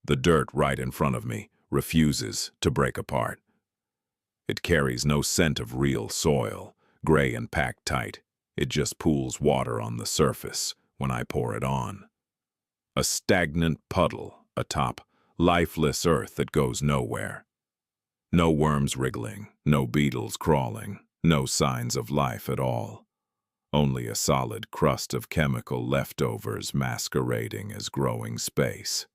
The dirt right in front of me refuses to break apart. It carries no scent of real soil, gray and packed tight. It just pools water on the surface when I pour it on. A stagnant puddle atop lifeless earth that goes nowhere. No worms wriggling, no beetles crawling, no signs of life at all. Only a solid crust of chemical leftovers masquerading as growing space.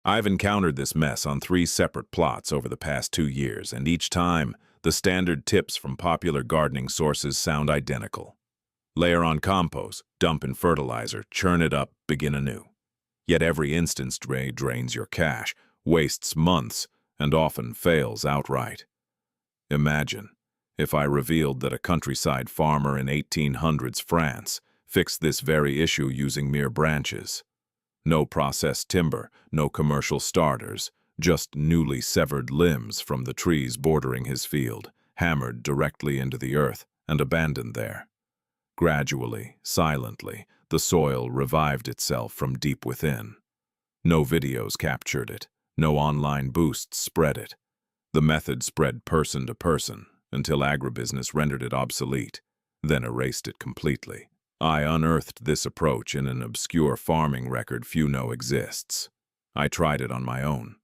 I've encountered this mess on 3 separate plots over the past 2 years, and each time, the standard tips from popular gardening sources sound identical. Layer on compost, dump in fertilizer, churn it up, begin anew. Yet every instance drains your cash, wastes months, and often fails outright. Imagine if I revealed that a countryside farmer in 1800s France fixed this very issue using mere branches. No processed timber, no commercial starters, just newly severed limbs from the trees bordering his field, hammered directly into the earth and abandoned there. Gradually, silently, the soil revived itself from deep within. No videos captured it, no online boosts spread it. The method spread person to person until agribusiness rendered it obsolete, then erased it completely. I unearthed this approach in an obscure farming record few know exists. I tried it on my own.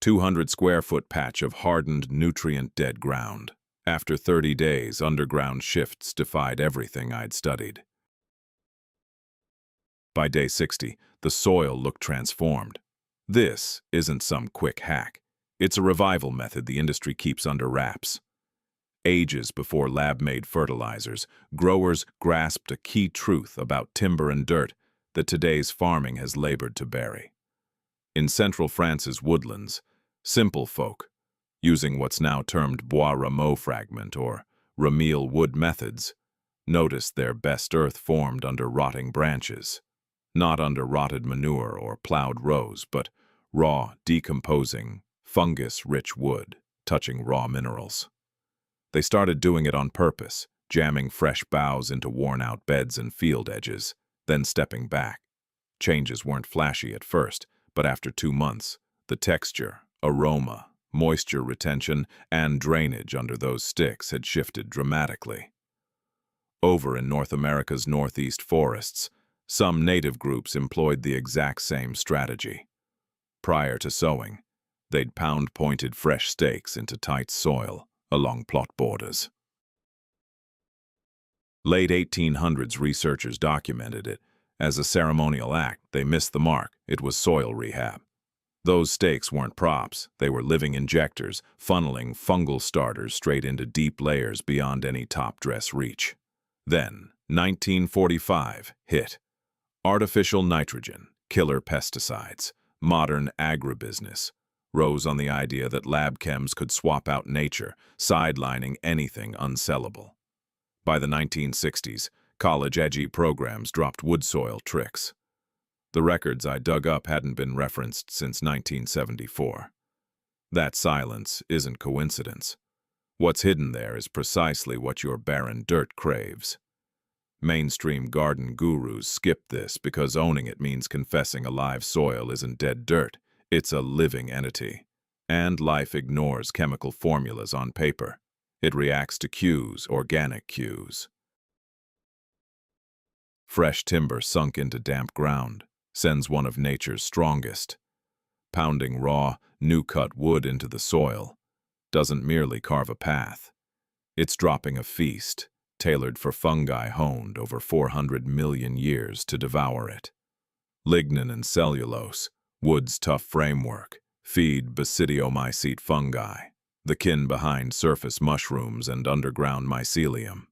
200-square-foot patch of hardened, nutrient-dead ground. After 30 days, underground shifts defied everything I'd studied. By day 60, the soil looked transformed. This isn't some quick hack. It's a revival method the industry keeps under wraps. Ages before lab-made fertilizers, growers grasped a key truth about timber and dirt that today's farming has labored to bury. In central France's woodlands, simple folk, using what's now termed bois rameau fragment or Ramil wood methods, noticed their best earth formed under rotting branches, not under rotted manure or plowed rows, but raw, decomposing, fungus-rich wood, touching raw minerals. They started doing it on purpose, jamming fresh boughs into worn-out beds and field edges, then stepping back. Changes weren't flashy at first, but after 2 months, the texture, aroma, moisture retention, and drainage under those sticks had shifted dramatically. Over in North America's northeast forests, some native groups employed the exact same strategy. Prior to sowing, they'd pound pointed fresh stakes into tight soil along plot borders. Late 1800s researchers documented it. As a ceremonial act, they missed the mark. It was soil rehab. Those stakes weren't props. They were living injectors, funneling fungal starters straight into deep layers beyond any top dress reach. Then, 1945 hit. Artificial nitrogen, killer pesticides, modern agribusiness rose on the idea that lab chems could swap out nature, sidelining anything unsellable. By the 1960s, college-edgy programs dropped wood soil tricks. The records I dug up hadn't been referenced since 1974. That silence isn't coincidence. What's hidden there is precisely what your barren dirt craves. Mainstream garden gurus skip this because owning it means confessing a live soil isn't dead dirt. It's a living entity. And life ignores chemical formulas on paper. It reacts to cues, organic cues. Fresh timber sunk into damp ground sends one of nature's strongest. Pounding raw, new-cut wood into the soil doesn't merely carve a path. It's dropping a feast, tailored for fungi honed over 400 million years to devour it. Lignin and cellulose, wood's tough framework, feed basidiomycete fungi, the kin behind surface mushrooms and underground mycelium.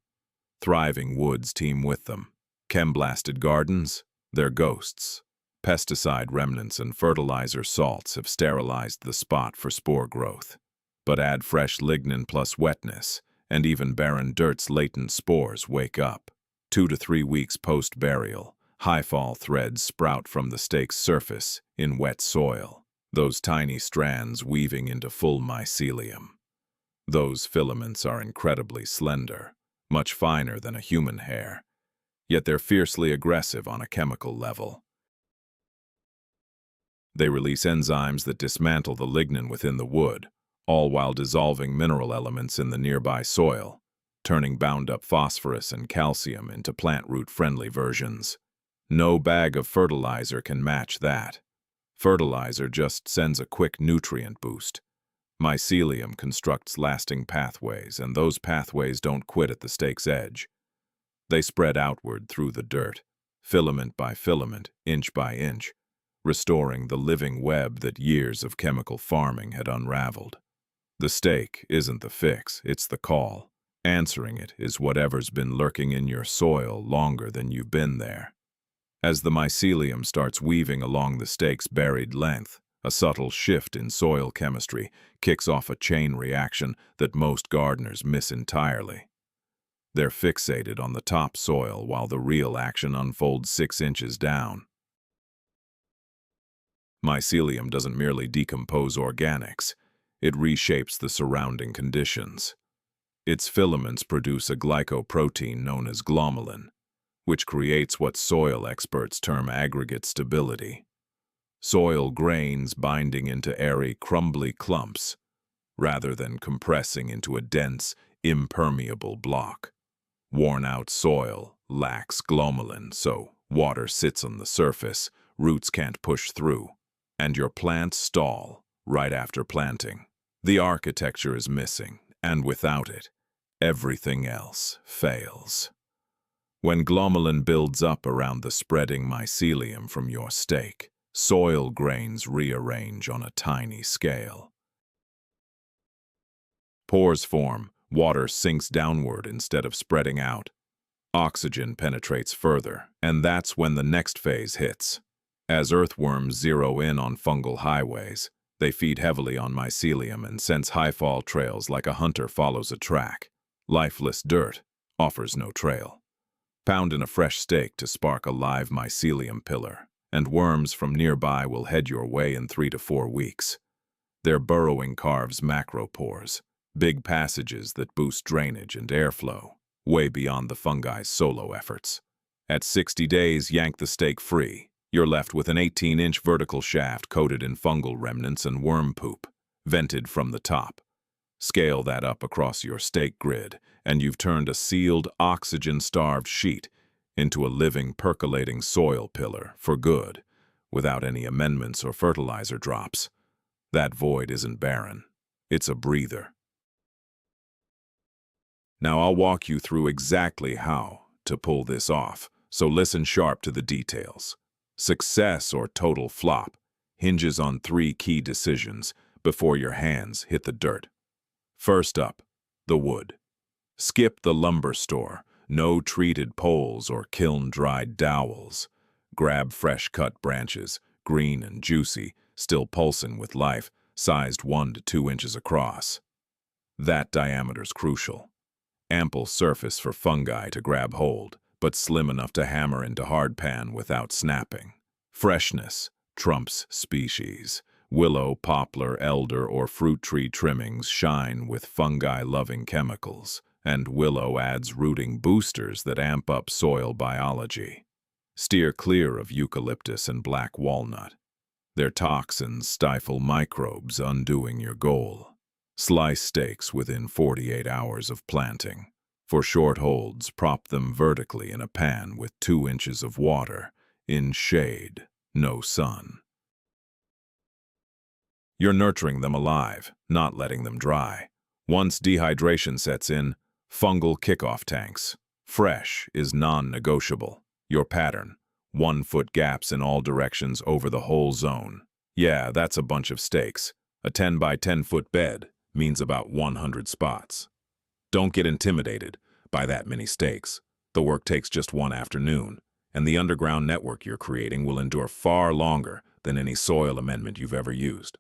Thriving woods team with them. Chem-blasted gardens, they're ghosts. Pesticide remnants and fertilizer salts have sterilized the spot for spore growth. But add fresh lignin plus wetness, and even barren dirt's latent spores wake up. 2 to 3 weeks post-burial, high-fall threads sprout from the stake's surface in wet soil, those tiny strands weaving into full mycelium. Those filaments are incredibly slender, much finer than a human hair, yet they're fiercely aggressive on a chemical level. They release enzymes that dismantle the lignin within the wood, all while dissolving mineral elements in the nearby soil, turning bound-up phosphorus and calcium into plant root-friendly versions. No bag of fertilizer can match that. Fertilizer just sends a quick nutrient boost. Mycelium constructs lasting pathways, and those pathways don't quit at the stake's edge. They spread outward through the dirt, filament by filament, inch by inch, restoring the living web that years of chemical farming had unraveled. The stake isn't the fix, it's the call. Answering it is whatever's been lurking in your soil longer than you've been there. As the mycelium starts weaving along the stake's buried length, a subtle shift in soil chemistry kicks off a chain reaction that most gardeners miss entirely. They're fixated on the top soil while the real action unfolds 6 inches down. Mycelium doesn't merely decompose organics, it reshapes the surrounding conditions. Its filaments produce a glycoprotein known as glomalin, which creates what soil experts term aggregate stability. Soil grains binding into airy, crumbly clumps, rather than compressing into a dense, impermeable block. Worn-out soil lacks glomalin, so water sits on the surface, roots can't push through, and your plants stall right after planting. The architecture is missing, and without it, everything else fails. When glomalin builds up around the spreading mycelium from your stake, soil grains rearrange on a tiny scale. Pores form, water sinks downward instead of spreading out. Oxygen penetrates further, and that's when the next phase hits. As earthworms zero in on fungal highways, they feed heavily on mycelium and sense high-fall trails like a hunter follows a track. Lifeless dirt offers no trail. Pound in a fresh stake to spark a live mycelium pillar, and worms from nearby will head your way in 3 to 4 weeks. Their burrowing carves macropores, big passages that boost drainage and airflow, way beyond the fungi's solo efforts. At 60 days, yank the stake free. You're left with an 18-inch vertical shaft coated in fungal remnants and worm poop, vented from the top. Scale that up across your stake grid, and you've turned a sealed, oxygen-starved sheet into a living, percolating soil pillar for good, without any amendments or fertilizer drops. That void isn't barren. It's a breather. Now I'll walk you through exactly how to pull this off, so listen sharp to the details. Success or total flop hinges on 3 key decisions before your hands hit the dirt. First up, the wood. Skip the lumber store, no treated poles or kiln-dried dowels. Grab fresh-cut branches, green and juicy, still pulsing with life, sized 1 to 2 inches across. That diameter's crucial. Ample surface for fungi to grab hold, but slim enough to hammer into hardpan without snapping. Freshness trumps species. Willow, poplar, elder, or fruit tree trimmings shine with fungi-loving chemicals, and willow adds rooting boosters that amp up soil biology. Steer clear of eucalyptus and black walnut. Their toxins stifle microbes, undoing your goal. Slice stakes within 48 hours of planting. For short holds, prop them vertically in a pan with 2 inches of water, in shade, no sun. You're nurturing them alive, not letting them dry. Once dehydration sets in, fungal kickoff tanks. Fresh is non-negotiable. Your pattern, 1-foot gaps in all directions over the whole zone. Yeah, that's a bunch of stakes. A 10 by 10-foot bed means about 100 spots. Don't get intimidated by that many stakes. The work takes just 1 afternoon, and the underground network you're creating will endure far longer than any soil amendment you've ever used.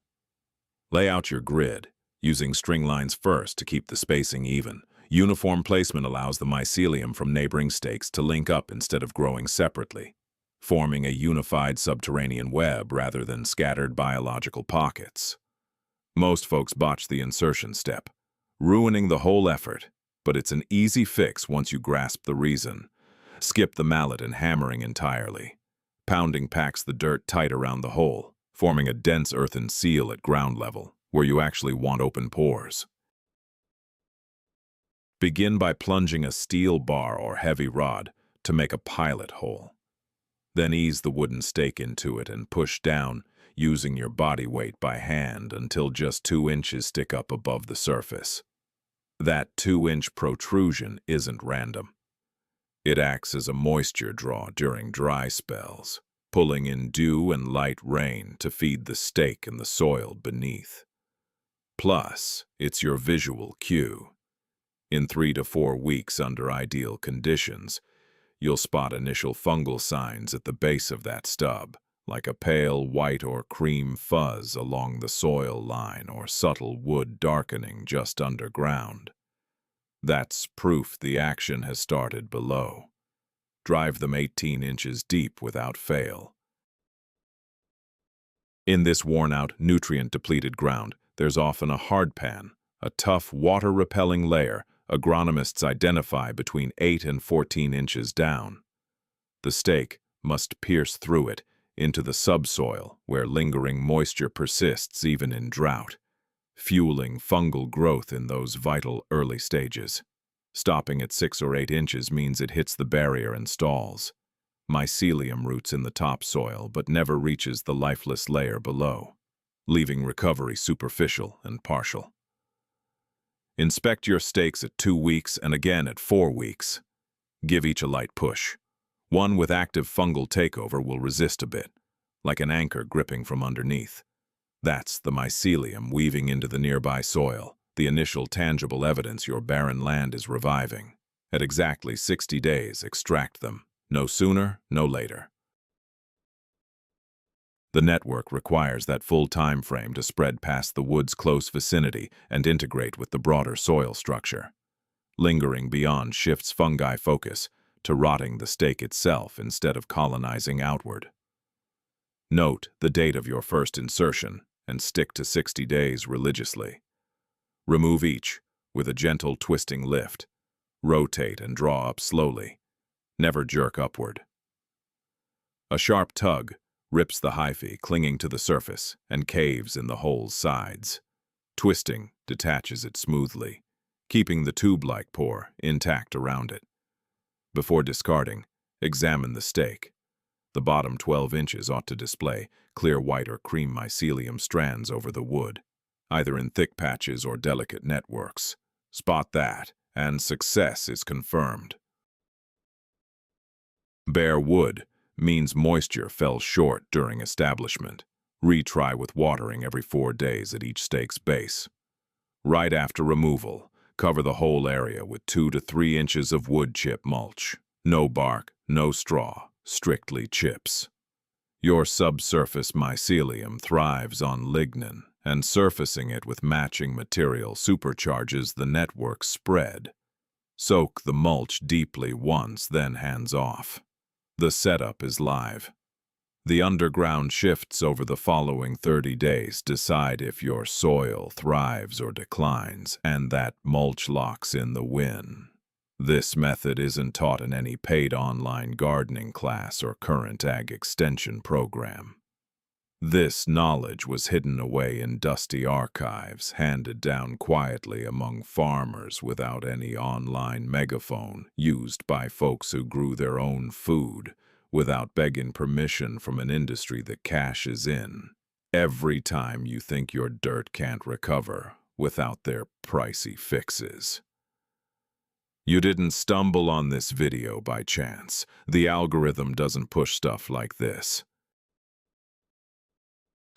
Lay out your grid, using string lines first to keep the spacing even. Uniform placement allows the mycelium from neighboring stakes to link up instead of growing separately, forming a unified subterranean web rather than scattered biological pockets. Most folks botch the insertion step, ruining the whole effort, but it's an easy fix once you grasp the reason. Skip the mallet and hammering entirely. Pounding packs the dirt tight around the hole, forming a dense earthen seal at ground level, where you actually want open pores. Begin by plunging a steel bar or heavy rod to make a pilot hole. Then ease the wooden stake into it and push down, using your body weight by hand until just 2 inches stick up above the surface. That 2-inch protrusion isn't random. It acts as a moisture draw during dry spells, pulling in dew and light rain to feed the stake and the soil beneath. Plus, it's your visual cue. In 3 to 4 weeks under ideal conditions, you'll spot initial fungal signs at the base of that stub, like a pale white or cream fuzz along the soil line or subtle wood darkening just underground. That's proof the action has started below. Drive them 18 inches deep without fail. In this worn-out, nutrient-depleted ground, there's often a hardpan, a tough, water-repelling layer agronomists identify between 8 and 14 inches down. The stake must pierce through it into the subsoil where lingering moisture persists even in drought, fueling fungal growth in those vital early stages. Stopping at 6 or 8 inches means it hits the barrier and stalls. Mycelium roots in the topsoil but never reaches the lifeless layer below, leaving recovery superficial and partial. Inspect your stakes at 2 weeks and again at 4 weeks. Give each a light push. One with active fungal takeover will resist a bit, like an anchor gripping from underneath. That's the mycelium weaving into the nearby soil, the initial tangible evidence your barren land is reviving. At exactly 60 days, extract them. No sooner, no later. The network requires that full time frame to spread past the wood's close vicinity and integrate with the broader soil structure. Lingering beyond shifts fungi focus to rotting the stake itself instead of colonizing outward. Note the date of your first insertion and stick to 60 days religiously. Remove each with a gentle twisting lift. Rotate and draw up slowly. Never jerk upward. A sharp tug rips the hyphae clinging to the surface and caves in the hole's sides. Twisting detaches it smoothly, keeping the tube-like pore intact around it. Before discarding, examine the stake. The bottom 12 inches ought to display clear white or cream mycelium strands over the wood, either in thick patches or delicate networks. Spot that, and success is confirmed. Bare wood means moisture fell short during establishment. Retry with watering every 4 days at each stake's base. Right after removal, cover the whole area with 2 to 3 inches of wood chip mulch. No bark, no straw, strictly chips. Your subsurface mycelium thrives on lignin, and surfacing it with matching material supercharges the network's spread. Soak the mulch deeply once, then hands off. The setup is live. The underground shifts over the following 30 days decide if your soil thrives or declines, and that mulch locks in the win. This method isn't taught in any paid online gardening class or current ag extension program. This knowledge was hidden away in dusty archives, handed down quietly among farmers without any online megaphone, used by folks who grew their own food, without begging permission from an industry that cashes in every time you think your dirt can't recover without their pricey fixes. You didn't stumble on this video by chance. The algorithm doesn't push stuff like this.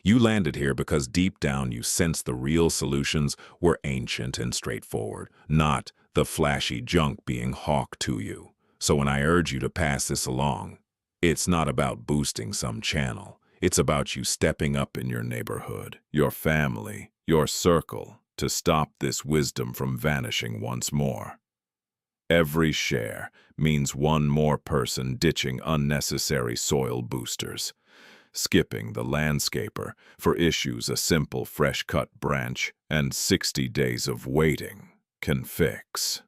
You landed here because deep down you sensed the real solutions were ancient and straightforward, not the flashy junk being hawked to you. So when I urge you to pass this along, it's not about boosting some channel. It's about you stepping up in your neighborhood, your family, your circle, to stop this wisdom from vanishing once more. Every share means one more person ditching unnecessary soil boosters, skipping the landscaper for issues a simple fresh-cut branch and 60 days of waiting can fix.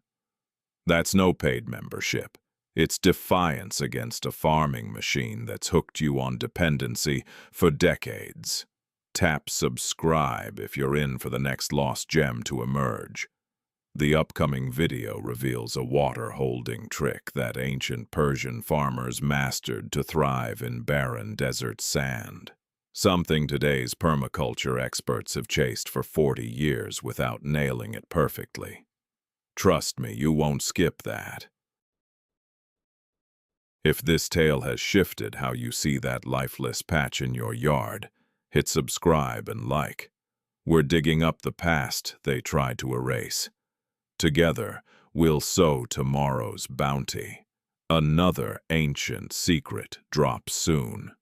That's no paid membership. It's defiance against a farming machine that's hooked you on dependency for decades. Tap subscribe if you're in for the next lost gem to emerge. The upcoming video reveals a water-holding trick that ancient Persian farmers mastered to thrive in barren desert sand. Something today's permaculture experts have chased for 40 years without nailing it perfectly. Trust me, you won't skip that. If this tale has shifted how you see that lifeless patch in your yard, hit subscribe and like. We're digging up the past they tried to erase. Together, we'll sow tomorrow's bounty. Another ancient secret drops soon.